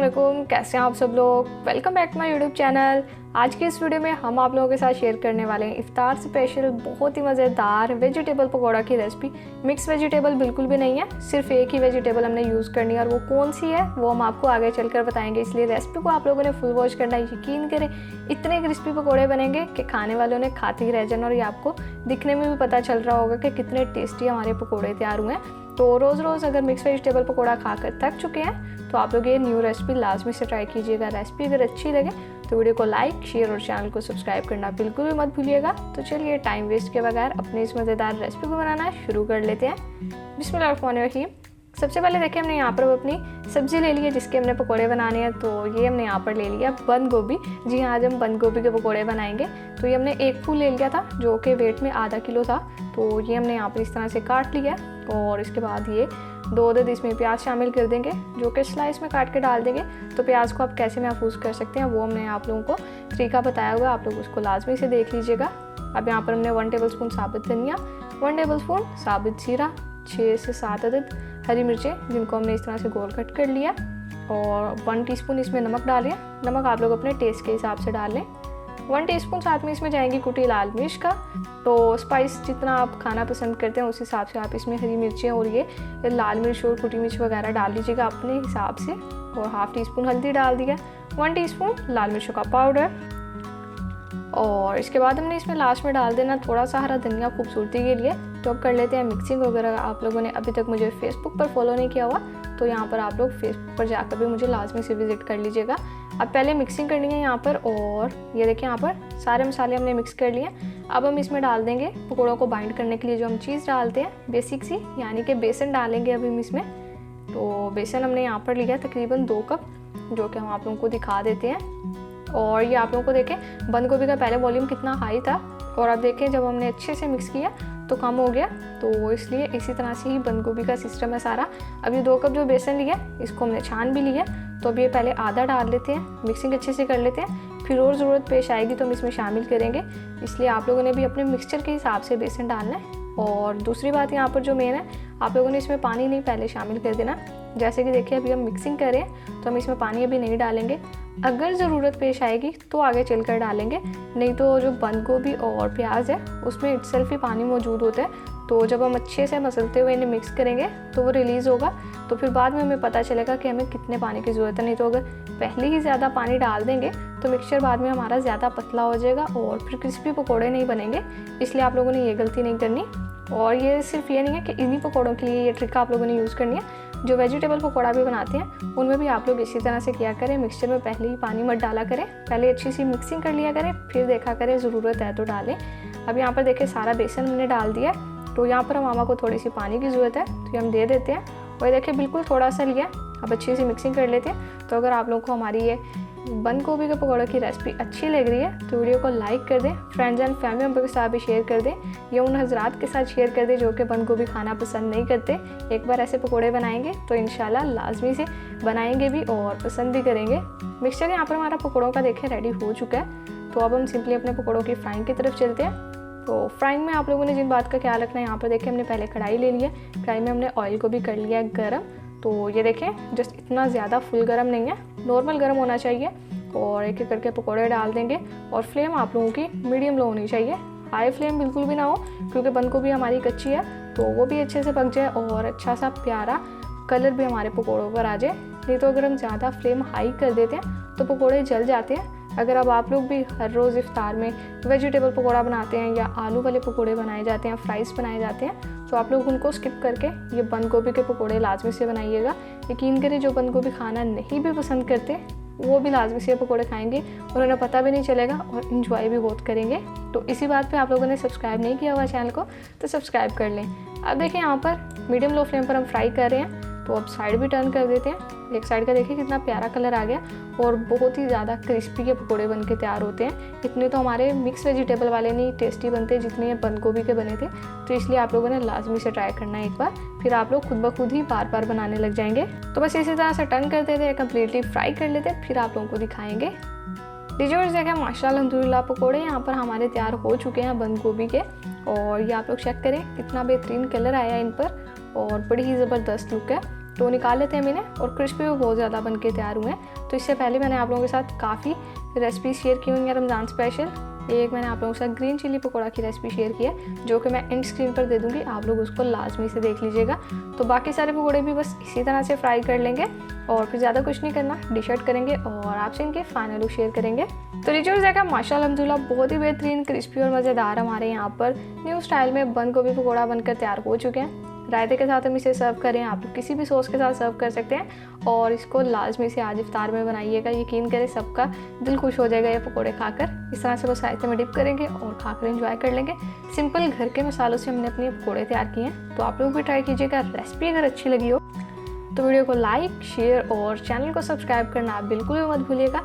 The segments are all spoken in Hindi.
वालेकुम, कैसे हैं आप सब लोग। Welcome back to my YouTube channel. आज की इस वीडियो में हम आप लोगों के साथ शेयर करने वाले हैं इफ्तार स्पेशल बहुत ही मज़ेदार वेजिटेबल पकौड़ा की रेसिपी। मिक्स वेजिटेबल बिल्कुल भी नहीं है, सिर्फ एक ही वेजिटेबल हमने यूज़ करनी है और वो कौन सी है वो हम आपको आगे चलकर बताएंगे। इसलिए रेसिपी को आप लोगों ने फुल वॉच करना, यकीन करें इतने क्रिस्पी पकौड़े बनेंगे कि खाने वालों ने खाते ही रह जाना और ये आपको दिखने में भी पता चल रहा होगा कि कितने टेस्टी हमारे पकौड़े तैयार हुए हैं। तो रोज़ रोज़ अगर मिक्स वेजिटेबल पकौड़ा खाकर थक चुके हैं तो आप लोग ये न्यू रेसिपी लाजमी से ट्राई कीजिएगा। रेसिपी अगर अच्छी लगे तो वीडियो को लाइक, शेयर और चैनल को सब्सक्राइब करना बिल्कुल भी मत भूलिएगा। तो चलिए टाइम वेस्ट के बगैर अपनी इस मज़ेदार रेसिपी को बनाना शुरू कर लेते हैं। बिस्मिल्लाहिर्रहमानिर्रहीम। सबसे पहले देखिए हमने यहाँ पर अपनी सब्ज़ी ले ली है जिसके हमने पकोड़े बनाने हैं। तो ये हमने यहाँ पर ले लिया बंद गोभी। जी हाँ, आज हम बंद गोभी के पकोड़े बनाएंगे। तो ये हमने एक फूल ले लिया था जो कि वेट में आधा किलो था। तो ये हमने यहाँ पर इस तरह से काट लिया और इसके बाद ये 2 अदद इसमें प्याज शामिल कर देंगे जो कि स्लाइस में काट के डाल देंगे। तो प्याज को आप कैसे महफूज कर सकते हैं वो हमने आप लोगों को तरीका बताया हुआ है, आप लोग उसको लाजमी से देख लीजिएगा। अब यहाँ पर हमने 1 टेबलस्पून साबुत धनिया, 1 टेबलस्पून साबुत जीरा, 6 से 7 अदद हरी मिर्चें जिनको हमने इस तरह से गोल कट कर लिया और 1 टीस्पून इसमें नमक डालें। नमक आप लोग अपने टेस्ट के हिसाब से डाल लें। 1 टीस्पून साथ में इसमें जाएंगी कुटी लाल मिर्च का। तो स्पाइस जितना आप खाना पसंद करते हैं उस हिसाब से आप इसमें हरी मिर्चें और ये लाल मिर्च और कुटी मिर्च वगैरह डाल लीजिएगा अपने हिसाब से। और हाफ टी स्पून हल्दी डाल दिया, 1 टीस्पून लाल मिर्चों का पाउडर और इसके बाद हमने इसमें लास्ट में डाल देना थोड़ा सा हरा धनिया खूबसूरती के लिए। तो अब कर लेते हैं मिक्सिंग। अगर आप लोगों ने अभी तक मुझे फेसबुक पर फॉलो नहीं किया हुआ तो यहाँ पर आप लोग फेसबुक पर जाकर भी मुझे लाजमी से विजिट कर लीजिएगा। अब पहले मिक्सिंग करनी है यहाँ पर और ये देखिए यहाँ पर सारे मसाले हमने मिक्स कर लिए। अब हम इसमें डाल देंगे पकौड़ों को बाइंड करने के लिए जो हम चीज़ डालते हैं बेसिक सी, यानी कि बेसन डालेंगे अभी हम इसमें। तो बेसन हमने यहाँ पर लिया तकरीबन 2 कप जो कि हम आप लोगों को दिखा देते हैं। और ये आप लोगों को देखें बंद गोभी का पहले वॉल्यूम कितना हाई था और अब देखें जब हमने अच्छे से मिक्स किया तो कम हो गया। तो इसलिए इसी तरह से ही बंद गोभी का सिस्टम है सारा। अभी 2 कप जो बेसन लिया इसको हमने छान भी लिया। तो अब ये पहले आधा डाल लेते हैं, मिक्सिंग अच्छे से कर लेते हैं, फिर और ज़रूरत पेश आएगी तो हम इसमें शामिल करेंगे। इसलिए आप लोगों ने भी अपने मिक्सचर के हिसाब से बेसन डालना है। और दूसरी बात यहाँ पर जो मेन है, आप लोगों ने इसमें पानी नहीं पहले शामिल कर देना। जैसे कि देखिए अभी हम मिक्सिंग करें तो हम इसमें पानी अभी नहीं डालेंगे, अगर ज़रूरत पेश आएगी तो आगे चलकर डालेंगे। नहीं तो जो बंद गोभी और प्याज है उसमें इटसेल्फ ही पानी मौजूद होता है। तो जब हम अच्छे से मसलते हुए इन्हें मिक्स करेंगे तो वो रिलीज़ होगा, तो फिर बाद में हमें पता चलेगा कि हमें कितने पानी की ज़रूरत है। नहीं तो अगर पहले ही ज़्यादा पानी डाल देंगे तो मिक्सचर बाद में हमारा ज़्यादा पतला हो जाएगा और फिर क्रिस्पी पकौड़े नहीं बनेंगे। इसलिए आप लोगों ने ये गलती नहीं करनी। और ये सिर्फ ये नहीं है कि इन्हीं पकौड़ों के लिए ये ट्रिक आप लोगों ने यूज़ करनी है, जो वेजिटेबल पकौड़ा भी बनाते हैं उनमें भी आप लोग इसी तरह से किया करें। मिक्सचर में पहले ही पानी मत डाला करें, पहले अच्छी सी मिक्सिंग कर लिया करें, फिर देखा करें ज़रूरत है तो डालें। अब यहाँ पर देखिए सारा बेसन हमने डाल दिया। तो यहाँ पर मामा को थोड़ी सी पानी की ज़रूरत है तो ये हम दे देते हैं। और देखिए बिल्कुल थोड़ा सा लिया। अब अच्छी सी मिक्सिंग कर लेते हैं। तो अगर आप लोगों को हमारी ये बंद गोभी के पकौड़ों की रेसिपी अच्छी लग रही है तो वीडियो को लाइक कर दें, फ्रेंड्स एंड फैमिली मेम्बर के साथ भी शेयर कर दें या उन हजरात के साथ शेयर कर दें जो कि बंद गोभी खाना पसंद नहीं करते। एक बार ऐसे पकौड़े बनाएंगे तो इंशाल्लाह लाजमी से बनाएंगे भी और पसंद भी करेंगे। मिक्सचर यहाँ पर हमारा पकौड़ों का देखें रेडी हो चुका है। तो अब हम सिंपली अपने पकौड़ों की फ्राइंग की तरफ चलते हैं। तो फ्राइंग में आप लोगों ने जिन बात का ख्याल रखना है, यहाँ पर देखिए हमने पहले कढ़ाई ले लिया। कढ़ाई में हमने ऑयल को भी कर लिया है गर्म। तो ये देखें जस्ट इतना ज़्यादा फुल गर्म नहीं है, नॉर्मल गर्म होना चाहिए। और एक एक करके पकौड़े डाल देंगे और फ्लेम आप लोगों की मीडियम लो होनी चाहिए, हाई फ्लेम बिल्कुल भी ना हो क्योंकि बंद गोभी हमारी कच्ची है तो वो भी अच्छे से पक जाए और अच्छा सा प्यारा कलर भी हमारे पकौड़ों पर आ जाए। नहीं तो अगर हम ज़्यादा फ्लेम हाई कर देते हैं तो पकौड़े जल जाते हैं। अगर अब आप लोग भी हर रोज़ इफ्तार में वेजिटेबल पकौड़ा बनाते हैं या आलू वाले पकौड़े बनाए जाते हैं, फ्राइज़ बनाए जाते हैं, तो आप लोग उनको स्किप करके ये बंद गोभी के पकौड़े लाजमी से बनाइएगा। यकीन करें जो बंद गोभी खाना नहीं भी पसंद करते वो भी लाजमी से पकौड़े खाएंगे और उन्हें पता भी नहीं चलेगा और इन्जॉय भी बहुत करेंगे। तो इसी बात पे आप लोगों ने सब्सक्राइब नहीं किया हुआ चैनल को तो सब्सक्राइब कर लें। अब देखिए यहाँ पर मीडियम लो फ्लेम पर हम फ्राई कर रहे हैं। तो अब साइड भी टर्न कर देते हैं। एक साइड का देखिए कितना प्यारा कलर आ गया और बहुत ही ज़्यादा क्रिस्पी के पकौड़े बन के तैयार होते हैं। इतने तो हमारे मिक्स वेजिटेबल वाले नहीं टेस्टी बनते जितने ये बंद गोभी के बने थे। तो इसलिए आप लोगों ने लाजमी से ट्राई करना है एक बार, फिर आप लोग खुद ब खुद ही बार बार बनाने लग जाएंगे। तो बस इसी तरह से टर्न करते थे, कम्प्लीटली फ्राई कर लेते, फिर आप लोगों को दिखाएंगे। लीजिए देखें माशाल्लाह अल्हम्दुलिल्लाह पकौड़े यहाँ पर हमारे तैयार हो चुके हैं बंद गोभी के। और ये आप लोग चेक करें कितना बेहतरीन कलर आया इन पर और बड़ी ही ज़बरदस्त लुक है। तो निकाल लेते हैं इन्हें। और क्रिस्पी भी बहुत ज़्यादा बन के तैयार हुए हैं। तो इससे पहले मैंने आप लोगों के साथ काफ़ी रेसिपी शेयर की हुई है रमज़ान स्पेशल। एक मैंने आप लोगों के साथ ग्रीन चिली पकौड़ा की रेसिपी शेयर की है, जो कि मैं एंड स्क्रीन पर दे दूँगी, आप लोग उसको लाजमी से देख लीजिएगा। तो बाकी सारे पकौड़े भी बस इसी तरह से फ्राई कर लेंगे और फिर ज़्यादा कुछ नहीं करना, डिश आउट करेंगे और आपसे इनके फाइनल लुक शेयर करेंगे। तो लीजिए जाएगा माशाल्लाह अल्हम्दुलिल्लाह बहुत ही बेहतरीन क्रिस्पी और मज़ेदार हमारे यहाँ पर न्यू स्टाइल में बंद गोभी पकौड़ा बनकर तैयार हो चुके हैं। रायते के साथ हम इसे सर्व करें, आप लोग किसी भी सॉस के साथ सर्व कर सकते हैं और इसको लाजमी से आज इफ्तार में बनाइएगा। यकीन करें सबका दिल खुश हो जाएगा ये पकौड़े खाकर। इस तरह से बस रायते में डिप करेंगे और खाकर एंजॉय कर लेंगे। सिंपल घर के मसालों से हमने अपने पकौड़े तैयार किए हैं। तो आप लोग भी ट्राई कीजिएगा। रेसिपी अगर अच्छी लगी हो तो वीडियो को लाइक, शेयर और चैनल को सब्सक्राइब करना आप बिल्कुल भी मत भूलिएगा।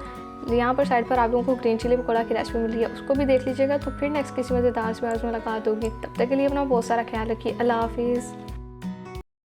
यहाँ पर साइड पर आप लोगों को ग्रीन चिली पकौड़ा की रेसिपी मिल रही है, उसको भी देख लीजिएगा। तो फिर नेक्स्ट किसी मज़ेदार से मुलाकात होगी। तब तक के लिए अपना बहुत सारा ख्याल रखिए। अल्लाह हाफिज़।